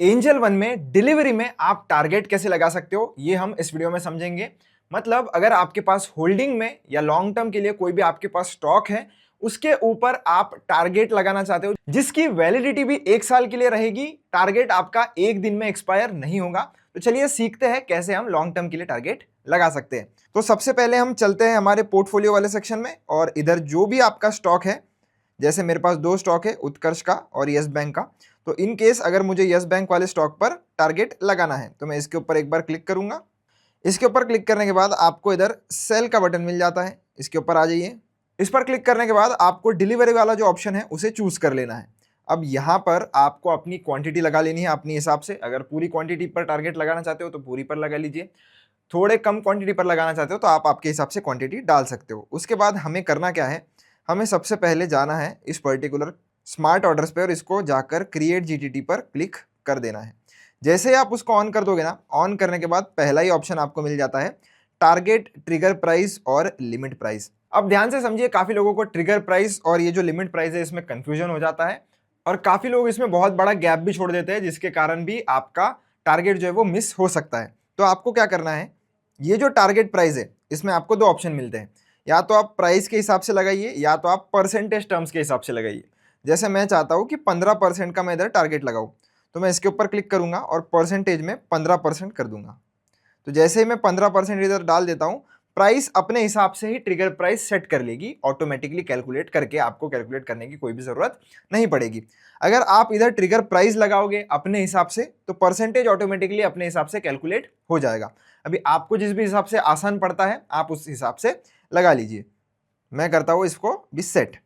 Angel one में delivery में आप टारगेट कैसे लगा सकते हो ये हम इस वीडियो में समझेंगे। मतलब अगर आपके पास होल्डिंग में या लॉन्ग टर्म के लिए कोई भी आपके पास स्टॉक है, उसके ऊपर आप टारगेट लगाना चाहते हो जिसकी वैलिडिटी भी 1 साल के लिए रहेगी। टारगेट आपका एक दिन में एक्सपायर नहीं होगा। तो चलिए सीखते हैं कैसे हम लॉन्ग टर्म के लिए टारगेट लगा सकते हैं। तो सबसे पहले हम चलते हैं हमारे पोर्टफोलियो वाले सेक्शन में और इधर जो भी आपका स्टॉक है, जैसे मेरे पास 2 स्टॉक है, उत्कर्ष का और यस बैंक का। तो इन केस अगर मुझे यस बैंक वाले स्टॉक पर टारगेट लगाना है तो मैं इसके ऊपर एक बार क्लिक करूंगा। इसके ऊपर क्लिक करने के बाद आपको इधर सेल का बटन मिल जाता है, इसके ऊपर आ जाइए। इस पर क्लिक करने के बाद आपको डिलीवरी वाला जो ऑप्शन है उसे चूज कर लेना है। अब यहाँ पर आपको अपनी क्वांटिटी लगा लेनी है अपने हिसाब से। अगर पूरी क्वांटिटी पर टारगेट लगाना चाहते हो तो पूरी पर लगा लीजिए, थोड़े कम क्वांटिटी पर लगाना चाहते हो तो आप आपके हिसाब से क्वांटिटी डाल सकते हो। उसके बाद हमें करना क्या है, हमें सबसे पहले जाना है इस पर्टिकुलर स्मार्ट ऑर्डर्स पे और इसको जाकर क्रिएट जीटीटी पर क्लिक कर देना है। जैसे ही आप उसको ऑन कर दोगे ना, ऑन करने के बाद पहला ही ऑप्शन आपको मिल जाता है टारगेट, ट्रिगर प्राइस और लिमिट प्राइस। अब ध्यान से समझिए, काफी लोगों को ट्रिगर प्राइस और ये जो लिमिट प्राइस है इसमें कंफ्यूजन हो जाता है और काफी लोग इसमें बहुत बड़ा गैप भी छोड़ देते हैं जिसके कारण भी आपका टारगेट जो है वो मिस हो सकता है। तो आपको क्या करना है, ये जो टारगेट प्राइस है इसमें आपको 2 ऑप्शन मिलते हैं। या तो आप प्राइस के हिसाब से लगाइए या तो आप परसेंटेज टर्म्स के हिसाब से लगाइए। जैसे मैं चाहता हूँ कि 15% का मैं इधर टारगेट लगाऊँ, तो मैं इसके ऊपर क्लिक करूंगा और परसेंटेज में 15% कर दूंगा। तो जैसे ही मैं 15% इधर डाल देता हूँ, प्राइस अपने हिसाब से ही ट्रिगर प्राइस सेट कर लेगी, ऑटोमेटिकली कैलकुलेट करके। आपको कैलकुलेट करने की कोई भी जरूरत नहीं पड़ेगी। अगर आप इधर ट्रिगर प्राइस लगाओगे अपने हिसाब से तो परसेंटेज ऑटोमेटिकली अपने हिसाब से कैलकुलेट हो जाएगा। अभी आपको जिस भी हिसाब से आसान पड़ता है आप उस हिसाब से लगा लीजिए। मैं करता हूँ इसको भी सेट।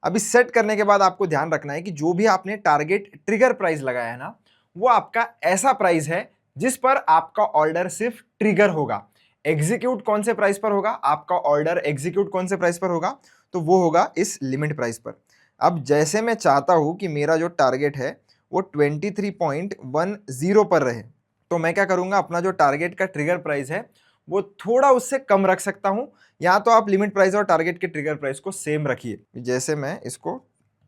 अभी सेट करने के बाद आपको ध्यान रखना है कि जो भी आपने टारगेट ट्रिगर प्राइस लगाया है ना, वो आपका ऐसा प्राइस है जिस पर आपका ऑर्डर सिर्फ ट्रिगर होगा। एग्जीक्यूट कौन से प्राइस पर होगा, आपका ऑर्डर एग्जीक्यूट कौन से प्राइस पर होगा, तो वो होगा इस लिमिट प्राइस पर। अब जैसे मैं चाहता हूं कि मेरा जो टारगेट है वो 23.10 पर रहे, तो मैं क्या करूंगा, अपना जो टारगेट का ट्रिगर प्राइस है वो थोड़ा उससे कम रख सकता हूं। या तो आप लिमिट प्राइस और टारगेट के ट्रिगर प्राइस को सेम रखिए। जैसे मैं इसको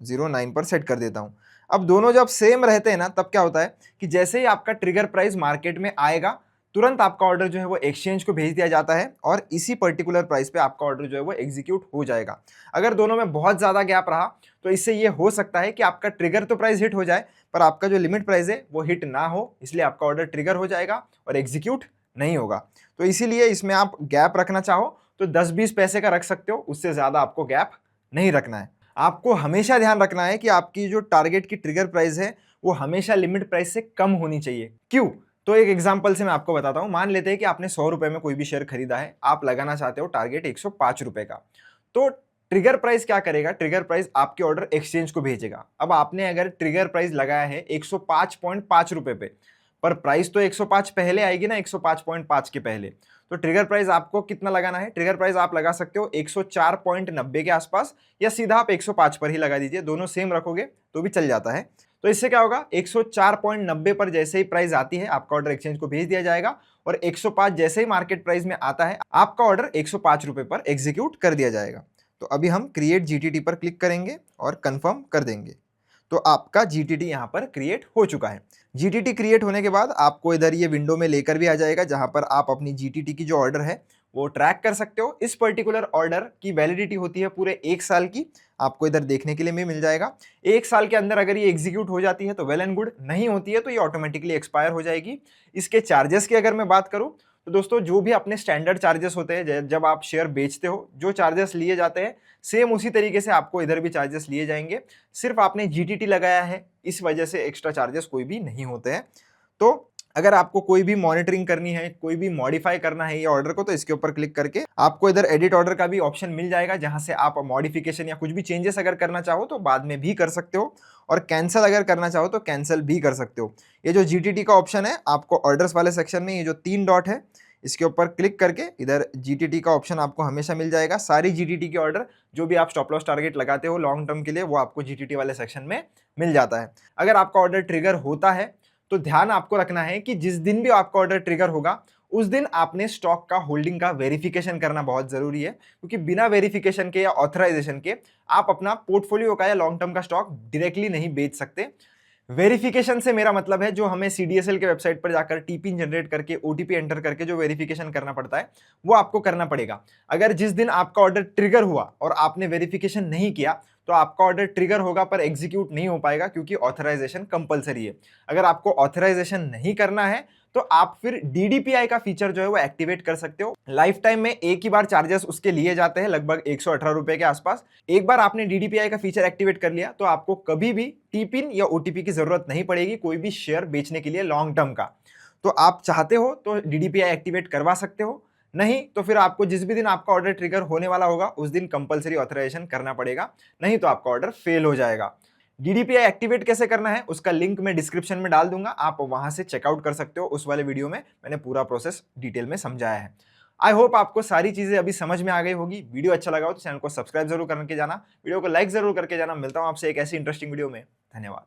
09 पर सेट कर देता हूं। अब दोनों जब सेम रहते हैं ना, तब क्या होता है कि जैसे ही आपका ट्रिगर प्राइस मार्केट में आएगा, तुरंत आपका ऑर्डर जो है वो एक्सचेंज को भेज दिया जाता है और इसी पर्टिकुलर प्राइस पे आपका ऑर्डर जो है वो एग्जीक्यूट हो जाएगा। अगर दोनों में बहुत ज़्यादा गैप रहा तो इससे ये हो सकता है कि आपका ट्रिगर तो प्राइस हिट हो जाए पर आपका जो लिमिट प्राइस है वो हिट ना हो, इसलिए आपका ऑर्डर ट्रिगर हो जाएगा और एग्जीक्यूट नहीं होगा। तो इसीलिए इसमें आप गैप रखना चाहो तो 10-20 पैसे का रख सकते हो, उससे ज़्यादा आपको गैप नहीं रखना है। आपको हमेशा ध्यान रखना है कि आपकी जो टारगेट की ट्रिगर प्राइस है वो हमेशा लिमिट प्राइस से कम होनी चाहिए। क्यों? तो एक एग्जांपल से मैं आपको बताता हूं। मान लेते हैं कि आपने 100 रुपए में कोई भी शेयर खरीदा है, आप लगाना चाहते हो टारगेट 105 रुपए का। तो ट्रिगर प्राइस क्या करेगा, ट्रिगर प्राइस आपके ऑर्डर एक्सचेंज को भेजेगा। अब आपने अगर ट्रिगर प्राइस लगाया है 105.5 रुपए पे, पर प्राइस तो 105 पहले आएगी ना, 105.5 के पहले। तो ट्रिगर प्राइस आपको कितना लगाना है, ट्रिगर प्राइस आप लगा सकते हो 104.90 के आसपास, या सीधा आप 105 पर ही लगा दीजिए। दोनों सेम रखोगे तो भी चल जाता है। तो इससे क्या होगा, 104.90 पर जैसे ही प्राइस आती है आपका ऑर्डर एक्सचेंज को भेज दिया जाएगा और 105 जैसे ही मार्केट प्राइस में आता है आपका ऑर्डर 105 रुपए पर एग्जीक्यूट कर दिया जाएगा। तो अभी हम क्रिएट जीटीटी पर क्लिक करेंगे और कंफर्म कर देंगे। तो आपका जीटीटी यहाँ पर क्रिएट हो चुका है। जीटीटी क्रिएट होने के बाद आपको इधर ये विंडो में लेकर भी आ जाएगा जहां पर आप अपनी जीटीटी की जो ऑर्डर है वो ट्रैक कर सकते हो। इस पर्टिकुलर ऑर्डर की वैलिडिटी होती है पूरे 1 साल की, आपको इधर देखने के लिए भी मिल जाएगा। 1 साल के अंदर अगर ये एग्जीक्यूट हो जाती है तो वेल एंड गुड, नहीं होती है तो ये ऑटोमेटिकली एक्सपायर हो जाएगी। इसके चार्जेस की अगर मैं बात करूं तो दोस्तों, जो भी अपने स्टैंडर्ड चार्जेस होते हैं जब आप शेयर बेचते हो, जो चार्जेस लिए जाते हैं सेम उसी तरीके से आपको इधर भी चार्जेस लिए जाएंगे। सिर्फ आपने जीटीटी लगाया है इस वजह से एक्स्ट्रा चार्जेस कोई भी नहीं होते हैं। तो अगर आपको कोई भी मॉनिटरिंग करनी है, कोई भी मॉडिफाई करना है ये ऑर्डर को, तो इसके ऊपर क्लिक करके आपको इधर एडिट ऑर्डर का भी ऑप्शन मिल जाएगा जहां से आप मॉडिफिकेशन या कुछ भी चेंजेस अगर करना चाहो तो बाद में भी कर सकते हो, और कैंसिल अगर करना चाहो तो कैंसिल भी कर सकते हो। ये जो जीटीटी का ऑप्शन है आपको ऑर्डर्स वाले सेक्शन में ये जो 3 डॉट है इसके ऊपर क्लिक करके इधर जीटीटी का ऑप्शन आपको हमेशा मिल जाएगा। सारी जीटीटी के ऑर्डर जो भी आप स्टॉप लॉस टारगेट लगाते हो लॉन्ग टर्म के लिए वो आपको जीटीटी वाले सेक्शन में मिल जाता है। अगर आपका ऑर्डर ट्रिगर होता है तो ध्यान आपको रखना है कि जिस दिन भी आपका ऑर्डर ट्रिगर होगा उस दिन आपने स्टॉक का होल्डिंग का वेरिफिकेशन करना बहुत जरूरी है, क्योंकि बिना वेरिफिकेशन के या ऑथराइजेशन के आप अपना पोर्टफोलियो का या लॉन्ग टर्म का स्टॉक डायरेक्टली नहीं बेच सकते। वेरिफिकेशन से मेरा मतलब है जो हमें सीडीएसएल के वेबसाइट पर जाकर टीपिन जनरेट करके ओटीपी एंटर करके जो वेरिफिकेशन करना पड़ता है वो आपको करना पड़ेगा। अगर जिस दिन आपका ऑर्डर ट्रिगर हुआ और आपने वेरिफिकेशन नहीं किया तो आपका ऑर्डर ट्रिगर होगा पर एग्जीक्यूट नहीं हो पाएगा, क्योंकि ऑथराइजेशन कंपलसरी है। अगर आपको ऑथराइजेशन नहीं करना है तो आप फिर डीडीपीआई का फीचर जो है वो एक्टिवेट कर सकते हो। लाइफ टाइम में एक ही बार चार्जेस उसके लिए जाते हैं, लगभग 118 रुपए के आसपास। एक बार आपने डीडीपीआई का फीचर एक्टिवेट कर लिया तो आपको कभी भी टीपिन या ओटीपी की जरूरत नहीं पड़ेगी कोई भी शेयर बेचने के लिए लॉन्ग टर्म का। तो आप चाहते हो तो डीडीपीआई एक्टिवेट करवा सकते हो, नहीं तो फिर आपको जिस भी दिन आपका ऑर्डर ट्रिगर होने वाला होगा उस दिन कंपलसरी ऑथराइजेशन करना पड़ेगा, नहीं तो आपका ऑर्डर फेल हो जाएगा। डीडीपीआई एक्टिवेट कैसे करना है उसका लिंक मैं डिस्क्रिप्शन में डाल दूंगा, आप वहां से चेकआउट कर सकते हो। उस वाले वीडियो में मैंने पूरा प्रोसेस डिटेल में समझाया है। आई होप आपको सारी चीजें अभी समझ में आ गई होगी। वीडियो अच्छा लगा हो तो चैनल को सब्सक्राइब जरूर करके जाना, वीडियो को लाइक जरूर करके जाना। मिलता हूं आपसे एक ऐसी इंटरेस्टिंग वीडियो में। धन्यवाद।